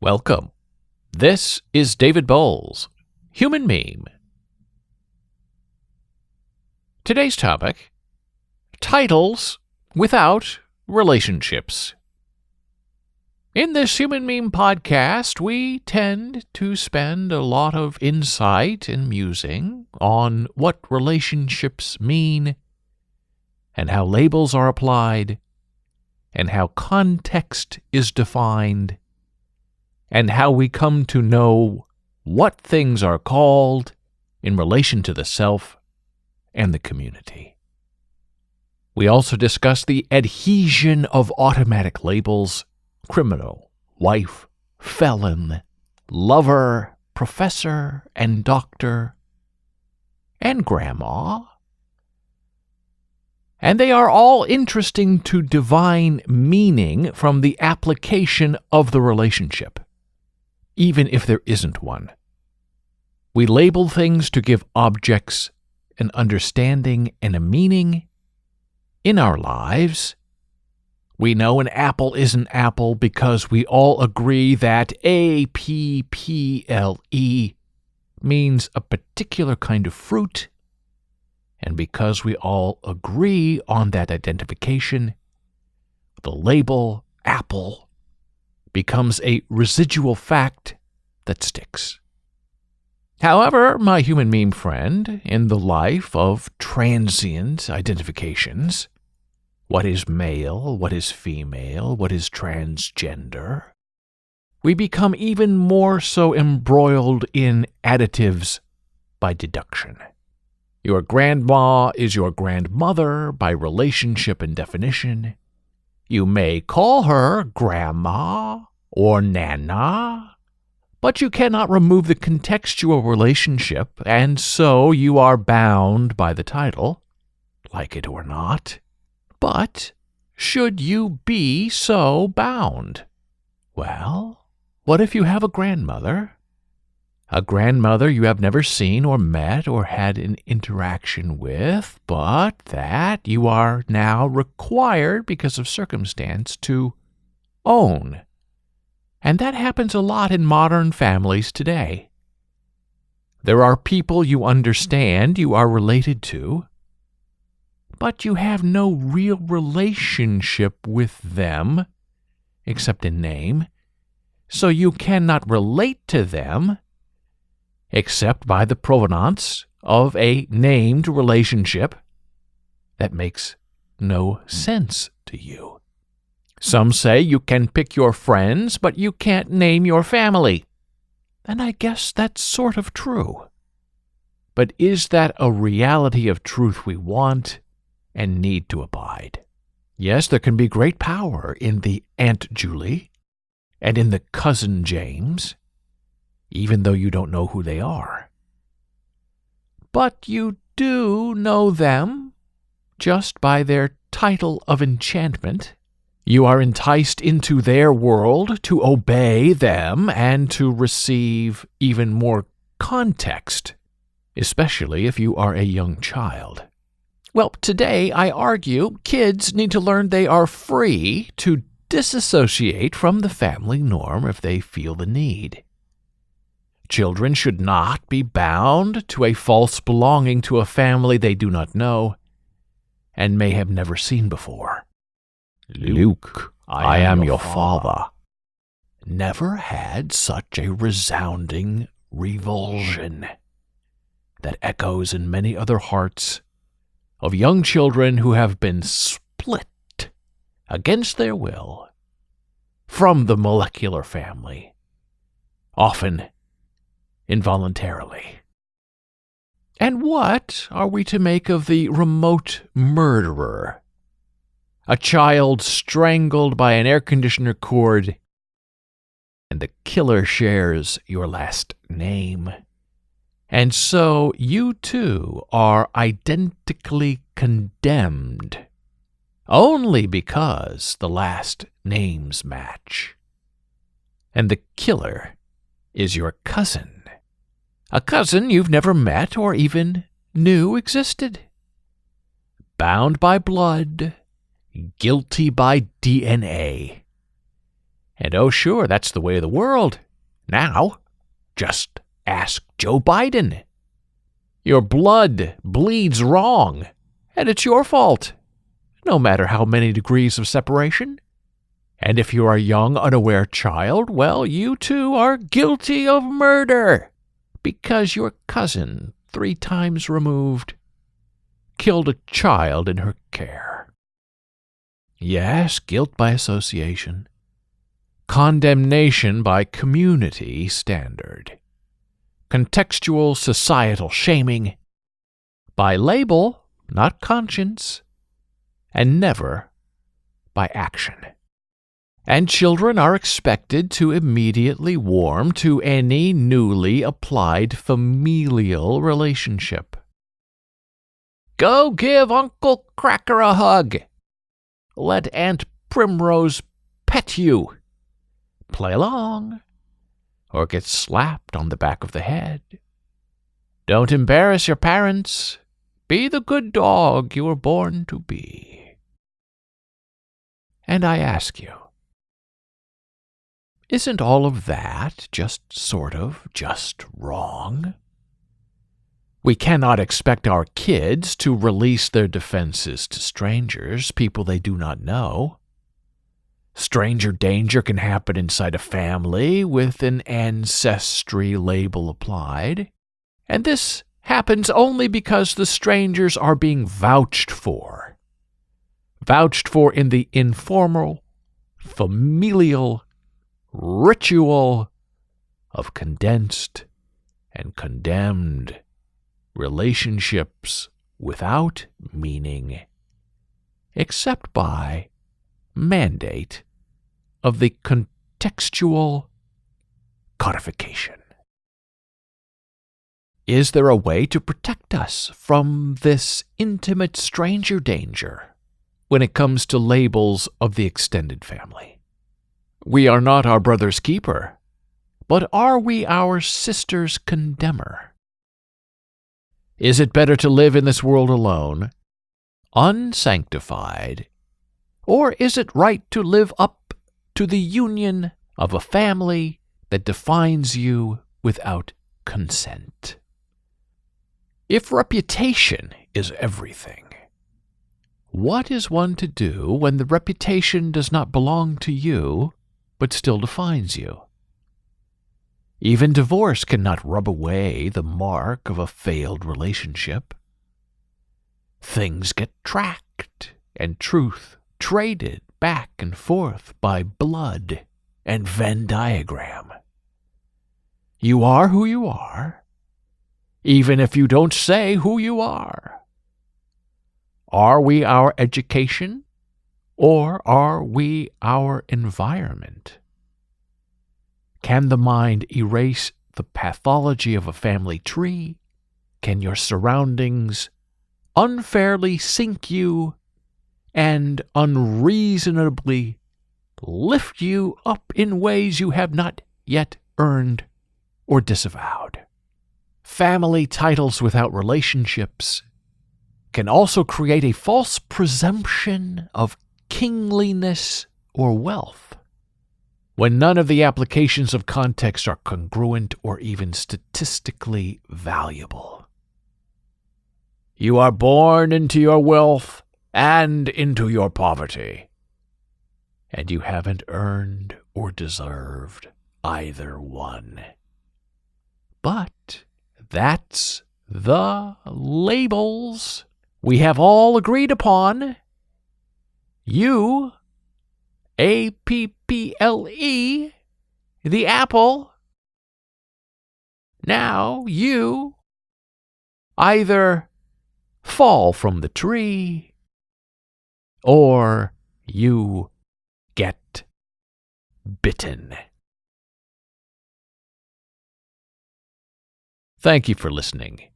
Welcome. This is David Bowles, Human Meme. Today's topic, titles without relationships. In this Human Meme podcast, we tend to spend a lot of insight and musing on what relationships mean and how labels are applied and how context is defined and how we come to know what things are called in relation to the self and the community. We also discuss the adhesion of automatic labels: criminal, wife, felon, lover, professor, and doctor, and grandma. And they are all interesting to divine meaning from the application of the relationship, even if there isn't one. We label things to give objects an understanding and a meaning in our lives. We know an apple is an apple because we all agree that APPLE means a particular kind of fruit, and because we all agree on that identification, the label apple becomes a residual fact that sticks. However, my human meme friend, in the life of transient identifications, what is male, what is female, what is transgender, we become even more so embroiled in additives by deduction. Your grandma is your grandmother by relationship and definition. You may call her grandma or nana, but you cannot remove the contextual relationship, and so you are bound by the title, like it or not. But should you be so bound? Well, what if you have a grandmother? A grandmother you have never seen or met or had an interaction with, but that you are now required because of circumstance to own. And that happens a lot in modern families today. There are people you understand you are related to, but you have no real relationship with them, except in name, so you cannot relate to them except by the provenance of a named relationship that makes no sense to you. Some say you can pick your friends, but you can't name your family. And I guess that's sort of true. But is that a reality of truth we want and need to abide? Yes, there can be great power in the Aunt Julie and in the Cousin James, even though you don't know who they are. But you do know them just by their title of enchantment. You are enticed into their world to obey them and to receive even more context, especially if you are a young child. Well, today I argue kids need to learn they are free to disassociate from the family norm if they feel the need. Children should not be bound to a false belonging to a family they do not know and may have never seen before. Luke, I am your father, never had such a resounding revulsion that echoes in many other hearts of young children who have been split against their will from the molecular family, often involuntarily. And what are we to make of the remote murderer? A child strangled by an air conditioner cord, and the killer shares your last name. And so you too are identically condemned, only because the last names match. And the killer is your cousin. A cousin you've never met or even knew existed. Bound by blood, guilty by DNA, And oh sure, that's the way of the world. Now, just ask Joe Biden. Your blood bleeds wrong, and it's your fault, no matter how many degrees of separation. And if you are a young, unaware child, well, you too are guilty of murder, because your cousin, 3 times removed, killed a child in her care. Yes, guilt by association. Condemnation by community standard. Contextual societal shaming. By label, not conscience. And never by action. And children are expected to immediately warm to any newly applied familial relationship. Go give Uncle Cracker a hug. Let Aunt Primrose pet you. Play along, or get slapped on the back of the head. Don't embarrass your parents. Be the good dog you were born to be. And I ask you, isn't all of that just wrong? We cannot expect our kids to release their defenses to strangers, people they do not know. Stranger danger can happen inside a family with an ancestry label applied, and this happens only because the strangers are being vouched for. Vouched for in the informal, familial ritual of condensed and condemned relationships without meaning, except by mandate of the contextual codification. Is there a way to protect us from this intimate stranger danger when it comes to labels of the extended family? We are not our brother's keeper, but are we our sister's condemner? Is it better to live in this world alone, unsanctified, or is it right to live up to the union of a family that defines you without consent? If reputation is everything, what is one to do when the reputation does not belong to you, but still defines you? Even divorce cannot rub away the mark of a failed relationship. Things get tracked, and truth traded back and forth by blood and Venn diagram. You are who you are, even if you don't say who you are. Are we our education, or are we our environment? Can the mind erase the pathology of a family tree? Can your surroundings unfairly sink you and unreasonably lift you up in ways you have not yet earned or disavowed? Family titles without relationships can also create a false presumption of kingliness or wealth, when none of the applications of context are congruent or even statistically valuable. You are born into your wealth and into your poverty, and you haven't earned or deserved either one. But that's the labels we have all agreed upon. You, A-P-P-L-E, the apple. Now you either fall from the tree or you get bitten. Thank you for listening.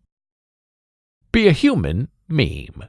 Be a human meme.